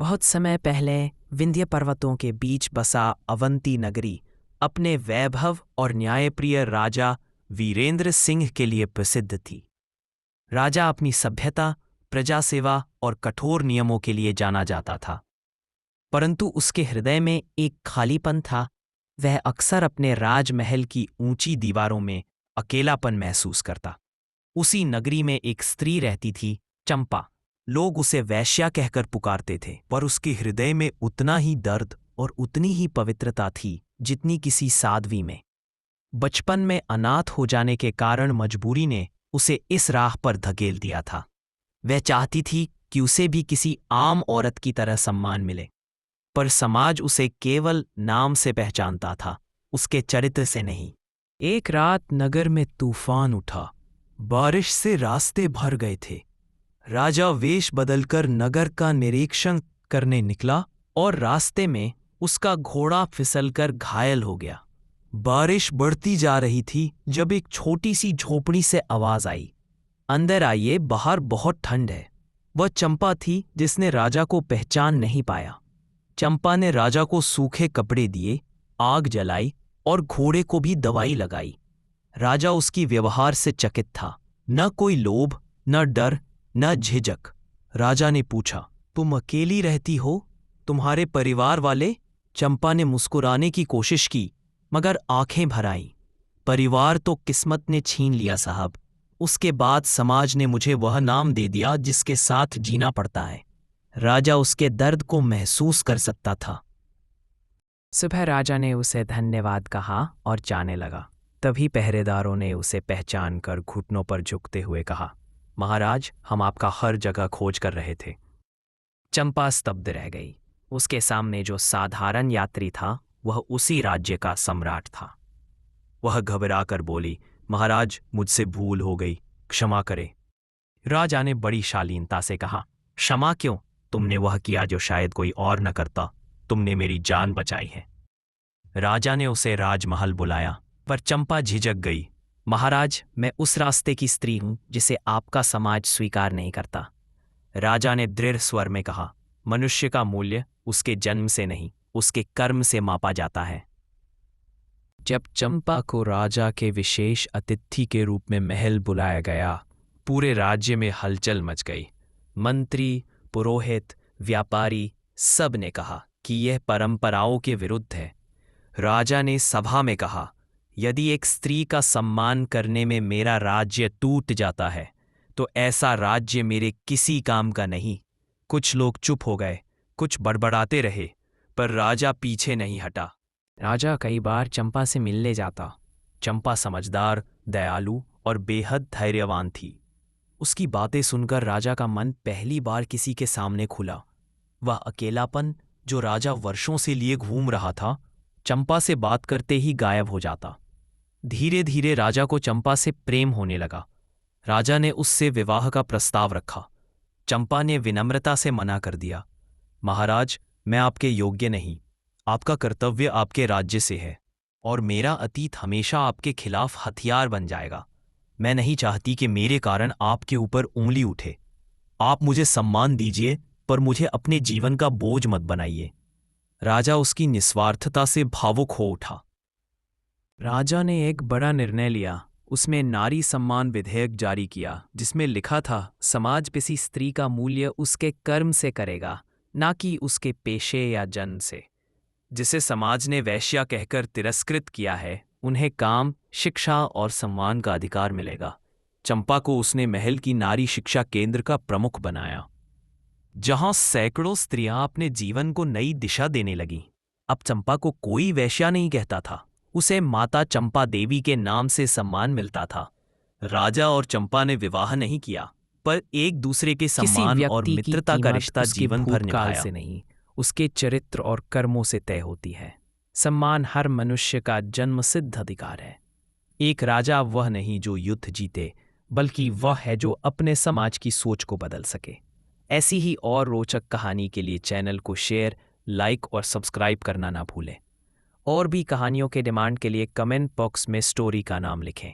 बहुत समय पहले विंध्य पर्वतों के बीच बसा अवंती नगरी अपने वैभव और न्यायप्रिय राजा वीरेंद्र सिंह के लिए प्रसिद्ध थी। राजा अपनी सभ्यता, प्रजा सेवा और कठोर नियमों के लिए जाना जाता था, परंतु उसके हृदय में एक खालीपन था। वह अक्सर अपने राजमहल की ऊंची दीवारों में अकेलापन महसूस करता। उसी नगरी में एक स्त्री रहती थी, चंपा। लोग उसे वैश्या कहकर पुकारते थे, पर उसके हृदय में उतना ही दर्द और उतनी ही पवित्रता थी जितनी किसी साध्वी में। बचपन में अनाथ हो जाने के कारण मजबूरी ने उसे इस राह पर धकेल दिया था। वह चाहती थी कि उसे भी किसी आम औरत की तरह सम्मान मिले, पर समाज उसे केवल नाम से पहचानता था, उसके चरित्र से नहीं। एक रात नगर में तूफान उठा। बारिश से रास्ते भर गए थे। राजा वेश बदलकर नगर का निरीक्षण करने निकला और रास्ते में उसका घोड़ा फिसलकर घायल हो गया। बारिश बढ़ती जा रही थी जब एक छोटी सी झोपड़ी से आवाज आई, अंदर आइए, बाहर बहुत ठंड है। वह चंपा थी जिसने राजा को पहचान नहीं पाया। चंपा ने राजा को सूखे कपड़े दिए, आग जलाई और घोड़े को भी दवाई लगाई। राजा उसकी व्यवहार से चकित था, न कोई लोभ, न डर, न झिझक। राजा ने पूछा, तुम अकेली रहती हो? तुम्हारे परिवार वाले? चंपा ने मुस्कुराने की कोशिश की, मगर आंखें भर आईं। परिवार तो किस्मत ने छीन लिया साहब। उसके बाद समाज ने मुझे वह नाम दे दिया जिसके साथ जीना पड़ता है। राजा उसके दर्द को महसूस कर सकता था। सुबह राजा ने उसे धन्यवाद कहा और जाने लगा। तभी पहरेदारों ने उसे पहचान कर घुटनों पर झुकते हुए कहा, महाराज, हम आपका हर जगह खोज कर रहे थे। चंपा स्तब्ध रह गई। उसके सामने जो साधारण यात्री था वह उसी राज्य का सम्राट था। वह घबरा कर बोली, महाराज, मुझसे भूल हो गई, क्षमा करें। राजा ने बड़ी शालीनता से कहा, क्षमा क्यों? तुमने वह किया जो शायद कोई और न करता। तुमने मेरी जान बचाई है। राजा ने उसे राजमहल बुलाया, पर चंपा झिझक गई। महाराज, मैं उस रास्ते की स्त्री हूं जिसे आपका समाज स्वीकार नहीं करता। राजा ने दृढ़ स्वर में कहा, मनुष्य का मूल्य उसके जन्म से नहीं, उसके कर्म से मापा जाता है। जब चंपा को राजा के विशेष अतिथि के रूप में महल बुलाया गया, पूरे राज्य में हलचल मच गई। मंत्री, पुरोहित, व्यापारी सब ने कहा कि यह परंपराओं के विरुद्ध है। राजा ने सभा में कहा, यदि एक स्त्री का सम्मान करने में मेरा राज्य टूट जाता है तो ऐसा राज्य मेरे किसी काम का नहीं। कुछ लोग चुप हो गए, कुछ बड़बड़ाते रहे, पर राजा पीछे नहीं हटा। राजा कई बार चंपा से मिलने जाता। चंपा समझदार, दयालु और बेहद धैर्यवान थी। उसकी बातें सुनकर राजा का मन पहली बार किसी के सामने खुला। वह अकेलापन जो राजा वर्षों से लिए घूम रहा था, चंपा से बात करते ही गायब हो जाता। धीरे धीरे राजा को चंपा से प्रेम होने लगा। राजा ने उससे विवाह का प्रस्ताव रखा। चंपा ने विनम्रता से मना कर दिया, महाराज, मैं आपके योग्य नहीं। आपका कर्तव्य आपके राज्य से है और मेरा अतीत हमेशा आपके खिलाफ हथियार बन जाएगा। मैं नहीं चाहती कि मेरे कारण आपके ऊपर उंगली उठे। आप मुझे सम्मान दीजिए, पर मुझे अपने जीवन का बोझ मत बनाइए। राजा उसकी निस्वार्थता से भावुक हो उठा। राजा ने एक बड़ा निर्णय लिया। उसमें नारी सम्मान विधेयक जारी किया, जिसमें लिखा था, समाज किसी स्त्री का मूल्य उसके कर्म से करेगा, ना कि उसके पेशे या जन्म से। जिसे समाज ने वैश्या कहकर तिरस्कृत किया है, उन्हें काम, शिक्षा और सम्मान का अधिकार मिलेगा। चंपा को उसने महल की नारी शिक्षा केंद्र का प्रमुख बनाया, जहां सैकड़ों स्त्रियां अपने जीवन को नई दिशा देने लगीं। अब चंपा को कोई वैश्या नहीं कहता था, उसे माता चंपा देवी के नाम से सम्मान मिलता था। राजा और चंपा ने विवाह नहीं किया, पर एक दूसरे के सम्मान और मित्रता का रिश्ता जीवन भर निभाया। से नहीं, उसके चरित्र और कर्मों से तय होती है। सम्मान हर मनुष्य का जन्मसिद्ध अधिकार है। एक राजा वह नहीं जो युद्ध जीते, बल्कि वह है जो अपने समाज की सोच को बदल सके। ऐसी ही और रोचक कहानी के लिए चैनल को शेयर, लाइक और सब्सक्राइब करना ना भूलें। और भी कहानियों के डिमांड के लिए कमेंट बॉक्स में स्टोरी का नाम लिखें।